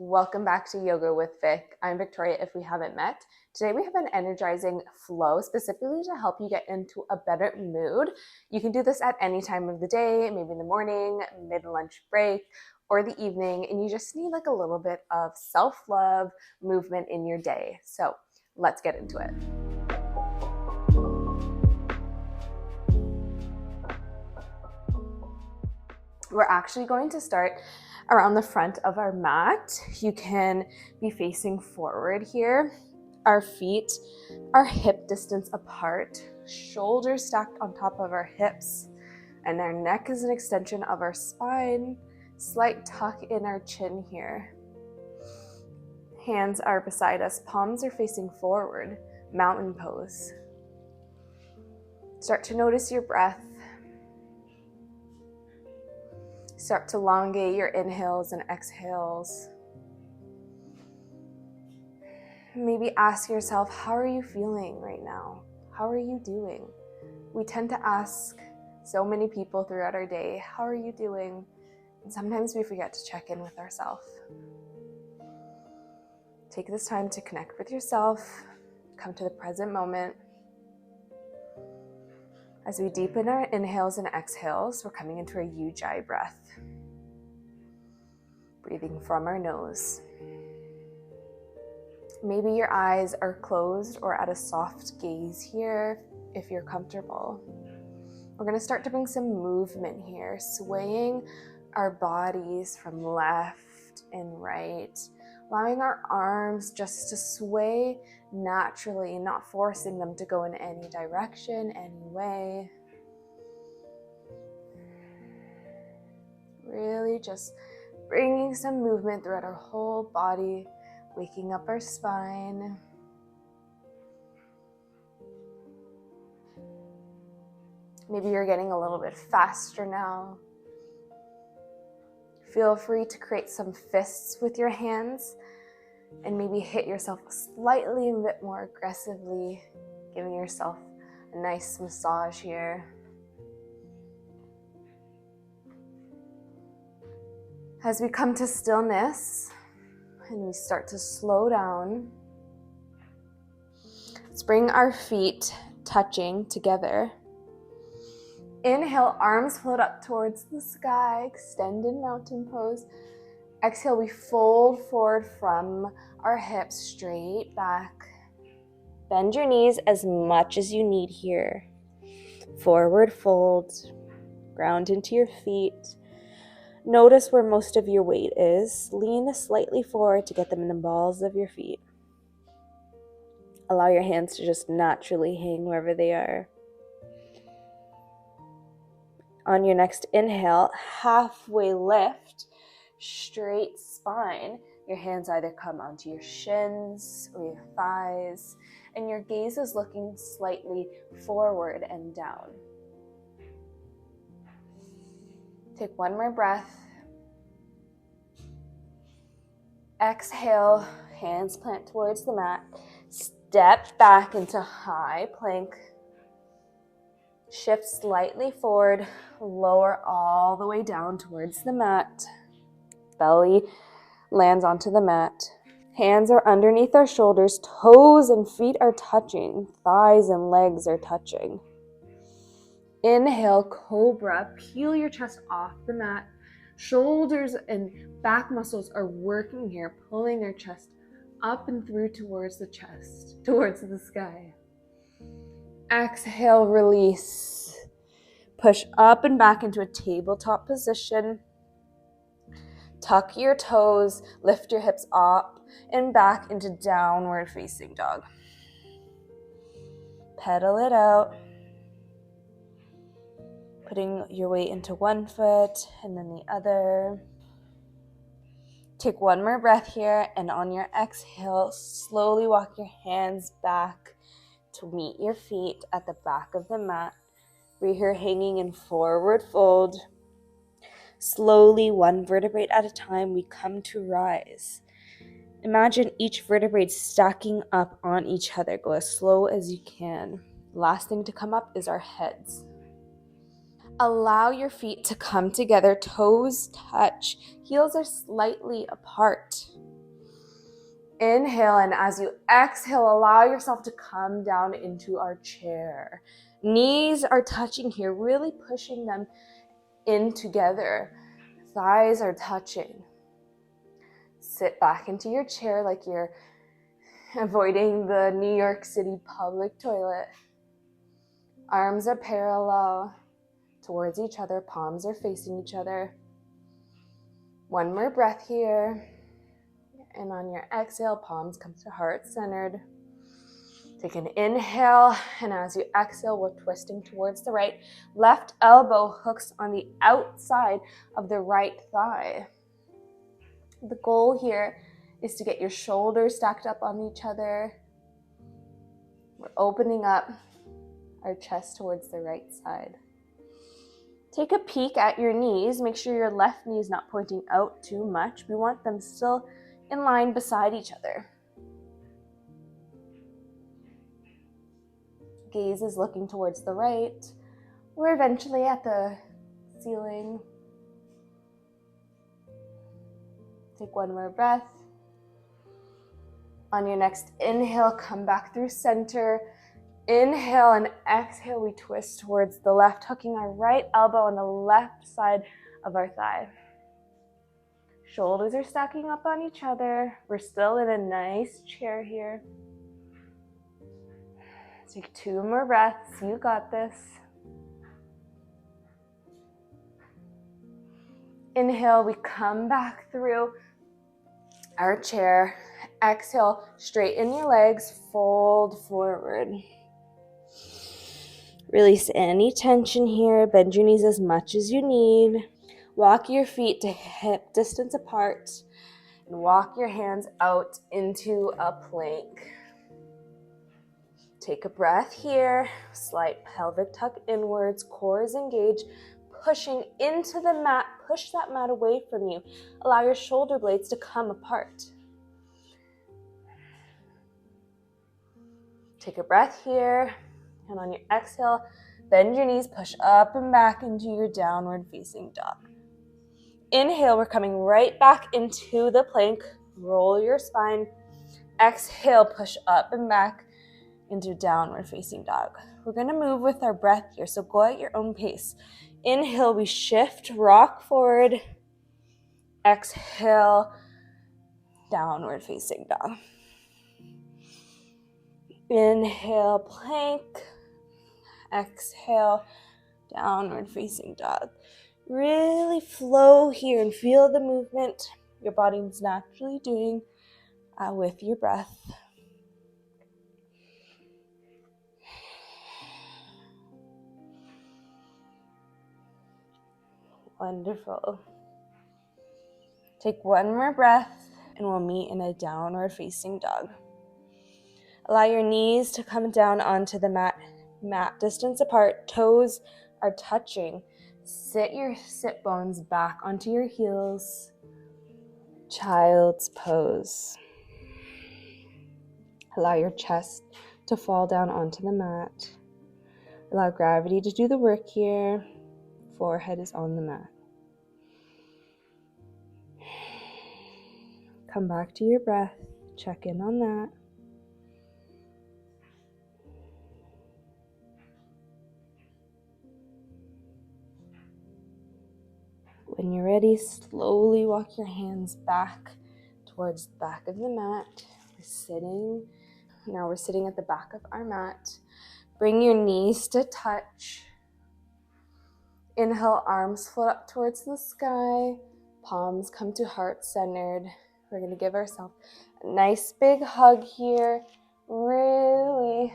Welcome back to Yoga with Vic. I'm Victoria if we haven't met. Today we have an energizing flow specifically to help you get into a better mood. You can do this at any time of the day, maybe in the morning, mid-lunch break, or the evening, and you just need like a little bit of self-love movement in your day. So let's get into it. We're actually going to start around the front of our mat. You can be facing forward here. Our feet are hip distance apart, shoulders stacked on top of our hips, and our neck is an extension of our spine. Slight tuck in our chin here. Hands are beside us, palms are facing forward, mountain pose. Start to notice your breath. Start to elongate your inhales and exhales. Maybe ask yourself, how are you feeling right now? How are you doing? We tend to ask so many people throughout our day, how are you doing? And sometimes we forget to check in with ourselves. Take this time to connect with yourself, come to the present moment. As we deepen our inhales and exhales, we're coming into a ujjayi breath. Breathing from our nose. Maybe your eyes are closed or at a soft gaze here if you're comfortable. We're going to start to bring some movement here, swaying our bodies from left and right, allowing our arms just to sway naturally, not forcing them to go in any direction, any way. Really just bringing some movement throughout our whole body, waking up our spine. Maybe you're getting a little bit faster now. Feel free to create some fists with your hands and maybe hit yourself slightly a bit more aggressively, giving yourself a nice massage here. As we come to stillness and we start to slow down, let's bring our feet touching together. Inhale, arms float up towards the sky, extended mountain pose. Exhale, we fold forward from our hips, straight back. Bend your knees as much as you need here. Forward fold, ground into your feet. Notice where most of your weight is. Lean slightly forward to get them in the balls of your feet. Allow your hands to just naturally hang wherever they are. On your next inhale, halfway lift, straight spine. Your hands either come onto your shins or your thighs, and your gaze is looking slightly forward and down. Take one more breath. Exhale, hands plant towards the mat. Step back into high plank. Shift slightly forward, lower all the way down towards the mat. Belly lands onto the mat. Hands are underneath our shoulders, toes and feet are touching, thighs and legs are touching. Inhale, cobra, peel your chest off the mat. Shoulders and back muscles are working here, pulling our chest up and through towards the chest, towards the sky. Exhale, release. Push up and back into a tabletop position. Tuck your toes, lift your hips up and back into downward facing dog. Pedal it out. Putting your weight into one foot and then the other. Take one more breath here, and on your exhale, slowly walk your hands back to meet your feet at the back of the mat. We're here hanging in forward fold. Slowly, one vertebrae at a time, we come to rise. Imagine each vertebrae stacking up on each other. Go as slow as you can. Last thing to come up is our heads. Allow your feet to come together, toes touch, heels are slightly apart. Inhale, and as you exhale, allow yourself to come down into our chair. Knees are touching here, really pushing them in together. Thighs are touching. Sit back into your chair like you're avoiding the New York City public toilet. Arms are parallel towards each other, palms are facing each other. One more breath here. And on your exhale, palms come to heart centered. Take an inhale, and as you exhale, we're twisting towards the right. Left elbow hooks on the outside of the right thigh. The goal here is to get your shoulders stacked up on each other. We're opening up our chest towards the right side. Take a peek at your knees. Make sure your left knee is not pointing out too much. We want them still in line beside each other. Gaze is looking towards the right. We're eventually at the ceiling. Take one more breath. On your next inhale, come back through center. Inhale and exhale, we twist towards the left, hooking our right elbow on the left side of our thigh. Shoulders are stacking up on each other. We're still in a nice chair here. Take two more breaths. You got this. Inhale, we come back through our chair. Exhale, straighten your legs, fold forward. Release any tension here. Bend your knees as much as you need. Walk your feet to hip distance apart and walk your hands out into a plank. Take a breath here. Slight pelvic tuck inwards, core is engaged, pushing into the mat. Push that mat away from you. Allow your shoulder blades to come apart. Take a breath here, and on your exhale, bend your knees, push up and back into your downward facing dog. Inhale, we're coming right back into the plank. Roll your spine. Exhale, push up and back into downward facing dog. We're going to move with our breath here, so go at your own pace. Inhale, we shift, rock forward. Exhale, downward facing dog. Inhale, plank. Exhale, downward facing dog. Really flow here and feel the movement your body's naturally doing with your breath. Wonderful. Take one more breath and we'll meet in a downward facing dog. Allow your knees to come down onto the mat distance apart. Toes are touching. Sit your sit bones back onto your heels. Child's pose. Allow your chest to fall down onto the mat. Allow gravity to do the work here. Forehead is on the mat. Come back to your breath. Check in on that. When you're ready, slowly walk your hands back towards the back of the mat. Now we're sitting at the back of our mat. Bring your knees to touch. Inhale, arms float up towards the sky. Palms come to heart centered. We're going to give ourselves a nice big hug here. Really,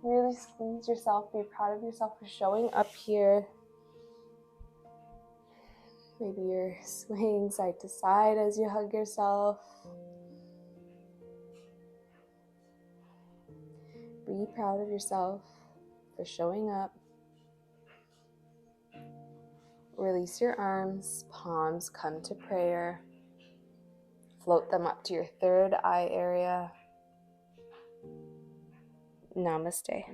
really squeeze yourself. Be proud of yourself for showing up here. Maybe you're swaying side to side as you hug yourself. Be proud of yourself for showing up. Release your arms, palms come to prayer. Float them up to your third eye area. Namaste.